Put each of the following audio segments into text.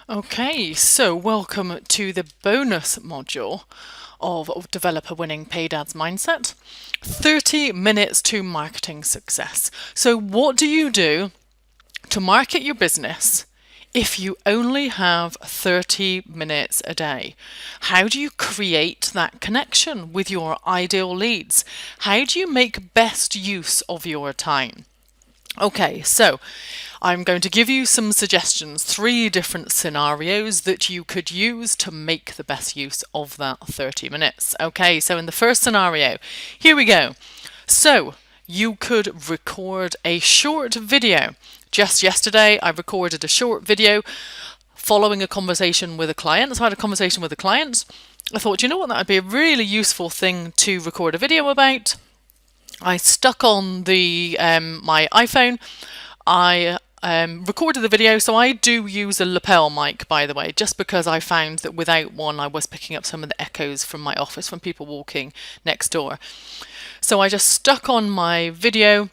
Okay, so welcome to the bonus module of Developer Winning Paid Ads Mindset. 30 minutes to marketing success. So what do you do to market your business if you only have 30 minutes a day? How do you create that connection with your ideal leads? How do you make best use of your time? Okay, so I'm going to give you some suggestions, 3 different scenarios that you could use to make the best use of that 30 minutes. Okay, so in the first scenario, here we go. So you could record a short video. Just yesterday, I recorded a short video following a conversation with a client. So I had a conversation with a client. I thought, you know what, that would be a really useful thing to record a video about. I stuck on the my iPhone. I recorded the video, so I do use a lapel mic, by the way, just because I found that without one I was picking up some of the echoes from my office from people walking next door. So I just stuck on my video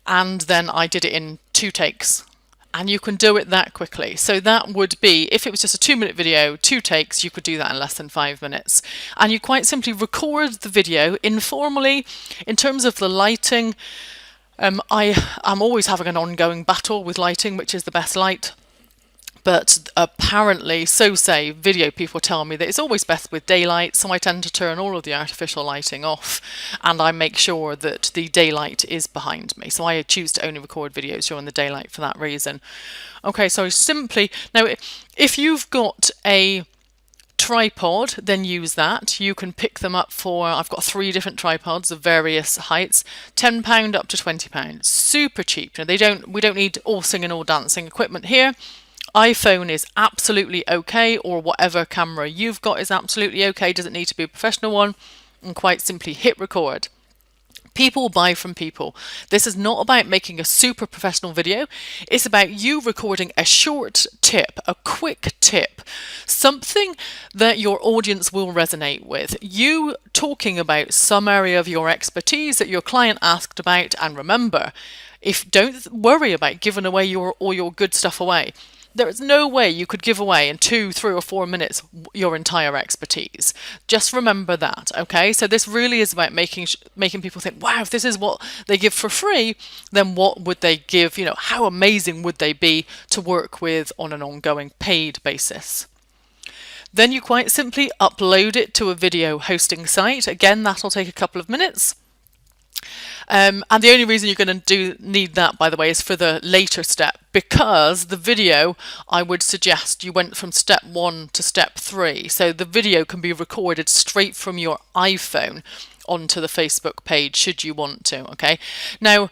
and then I did it in 2 takes. And you can do it that quickly. So that would be, if it was just a 2-minute video, 2 takes, you could do that in less than 5 minutes. And you quite simply record the video informally. In terms of the lighting, I'm always having an ongoing battle with lighting, which is the best light. But apparently, so say video people tell me that it's always best with daylight, so I tend to turn all of the artificial lighting off and I make sure that the daylight is behind me. So I choose to only record videos during the daylight for that reason. Okay, so simply, now if you've got a tripod, then use that. You can pick them up for, I've got 3 different tripods of various heights, £10 up to £20. Super cheap. Now, we don't need all singing, all dancing equipment here. iPhone is absolutely okay, or whatever camera you've got is absolutely okay, doesn't need to be a professional one, and quite simply hit record. People buy from people. This is not about making a super professional video. It's about you recording a short tip, a quick tip, something that your audience will resonate with. You talking about some area of your expertise that your client asked about, and remember, don't worry about giving away all your good stuff away. There is no way you could give away in 2, 3 or 4 minutes your entire expertise. Just remember that, okay? So this really is about making people think, wow, if this is what they give for free, then what would they give? You know, how amazing would they be to work with on an ongoing paid basis? Then you quite simply upload it to a video hosting site. Again, that'll take a couple of minutes. And the only reason you're going to need that, by the way, is for the later step, because the video, I would suggest you went from step 1 to step 3. So the video can be recorded straight from your iPhone onto the Facebook page, should you want to, okay? Now,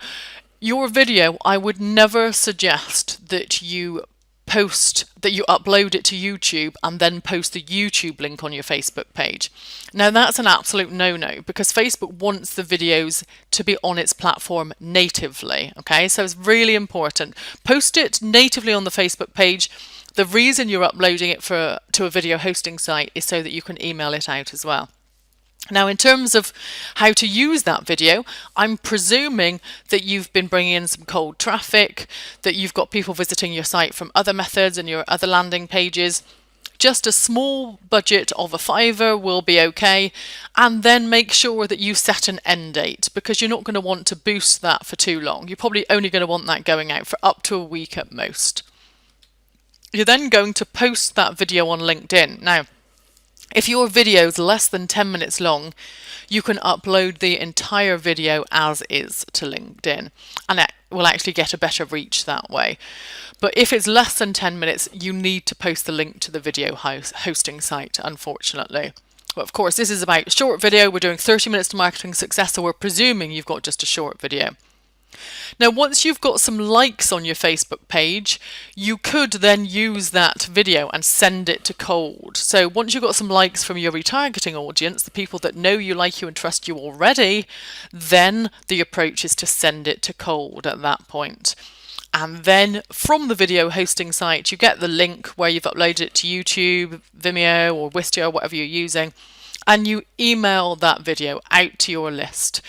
your video, I would never suggest that you upload it to YouTube and then post the YouTube link on your Facebook page. Now that's an absolute no-no, because Facebook wants the videos to be on its platform natively, okay? So it's really important. Post it natively on the Facebook page. The reason you're uploading it to a video hosting site is so that you can email it out as well. Now, in terms of how to use that video, I'm presuming that you've been bringing in some cold traffic, that you've got people visiting your site from other methods and your other landing pages. Just a small budget of a £5 will be okay, and then make sure that you set an end date, because you're not going to want to boost that for too long. You're probably only going to want that going out for up to a week at most. You're then going to post that video on LinkedIn. Now, if your video is less than 10 minutes long, you can upload the entire video as is to LinkedIn, and it will actually get a better reach that way. But if it's less than 10 minutes, you need to post the link to the video hosting site, unfortunately. But of course, this is about short video. We're doing 30 minutes to marketing success, so we're presuming you've got just a short video. Now, once you've got some likes on your Facebook page, you could then use that video and send it to cold. So once you've got some likes from your retargeting audience, the people that know you, like you and trust you already, then the approach is to send it to cold at that point. And then from the video hosting site, you get the link where you've uploaded it to YouTube, Vimeo or Wistia, whatever you're using, and you email that video out to your list.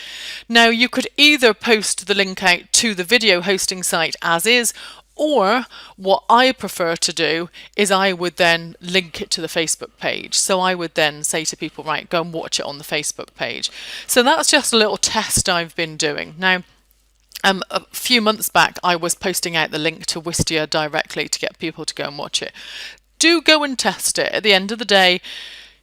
Now, you could either post the link out to the video hosting site as is, Or what I prefer to do is I would then link it to the Facebook page. So I would then say to people, right, go and watch it on the Facebook page. So that's just a little test I've been doing. Now, a few months back, I was posting out the link to Wistia directly to get people to go and watch it. Do go and test it. At the end of the day,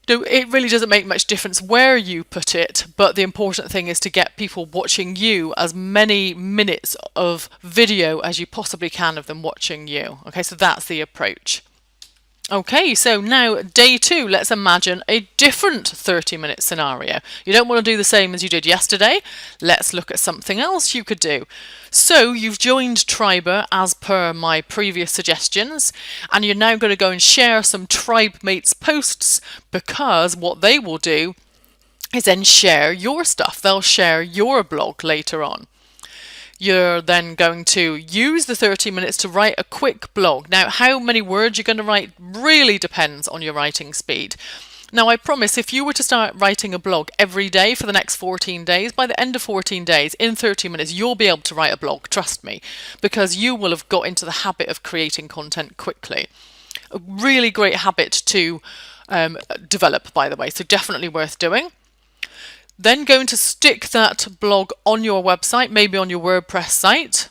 it really doesn't make much difference where you put it, but the important thing is to get people watching you as many minutes of video as you possibly can of them watching you. Okay, so that's the approach. Okay, so now day 2, let's imagine a different 30-minute scenario. You don't want to do the same as you did yesterday. Let's look at something else you could do. So you've joined Triber as per my previous suggestions, and you're now going to go and share some Tribe Mates posts, because what they will do is then share your stuff. They'll share your blog later on. You're then going to use the 30 minutes to write a quick blog. Now, how many words you're going to write really depends on your writing speed. Now, I promise if you were to start writing a blog every day for the next 14 days, by the end of 14 days, in 30 minutes, you'll be able to write a blog, trust me, because you will have got into the habit of creating content quickly. A really great habit to develop, by the way, so definitely worth doing. Then going to stick that blog on your website, maybe on your WordPress site.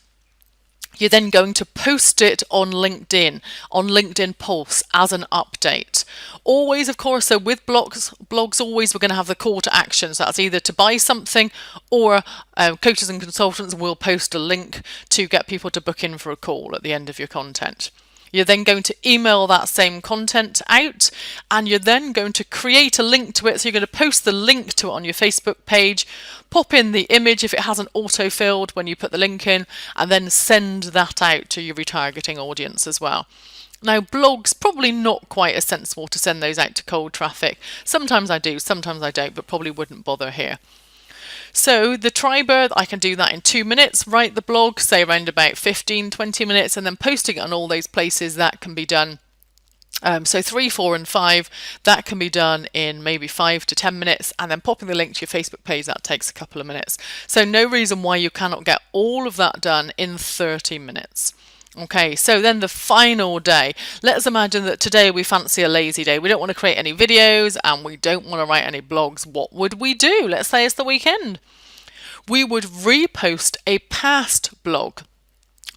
You're then going to post it on LinkedIn Pulse as an update. Always, of course, so with blogs always we're going to have the call to action. So that's either to buy something, or coaches and consultants will post a link to get people to book in for a call at the end of your content. You're then going to email that same content out, and you're then going to create a link to it. So you're going to post the link to it on your Facebook page, pop in the image if it hasn't auto-filled when you put the link in, and then send that out to your retargeting audience as well. Now, blogs, probably not quite as sensible to send those out to cold traffic. Sometimes I do, sometimes I don't, but probably wouldn't bother here. So the Triber, I can do that in 2 minutes, write the blog, say around about 15-20 minutes, and then posting it on all those places. That can be done. So 3, 4 and 5, that can be done in maybe 5 to 10 minutes, and then popping the link to your Facebook page, that takes a couple of minutes. So no reason why you cannot get all of that done in 30 minutes. Okay, so then the final day. Let's imagine that today we fancy a lazy day. We don't want to create any videos and we don't want to write any blogs. What would we do? Let's say it's the weekend. We would repost a past blog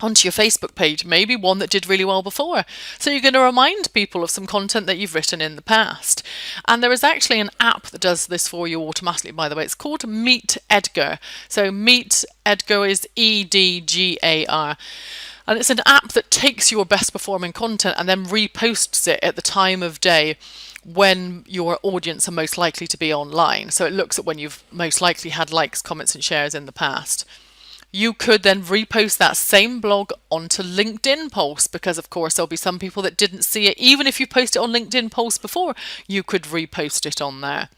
onto your Facebook page, maybe one that did really well before. So you're going to remind people of some content that you've written in the past. And there is actually an app that does this for you automatically, by the way. It's called Meet Edgar. So Meet Edgar is EDGAR. And it's an app that takes your best performing content and then reposts it at the time of day when your audience are most likely to be online. So it looks at when you've most likely had likes, comments and shares in the past. You could then repost that same blog onto LinkedIn Pulse, because of course there'll be some people that didn't see it. Even if you posted it on LinkedIn Pulse before, you could repost it on there.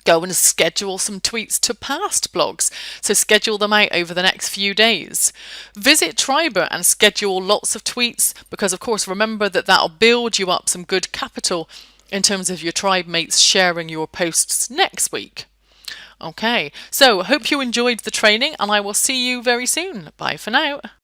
Go and schedule some tweets to past blogs. So schedule them out over the next few days. Visit Triber and schedule lots of tweets, because of course remember that that'll build you up some good capital in terms of your tribe mates sharing your posts next week. Okay, so hope you enjoyed the training, and I will see you very soon. Bye for now.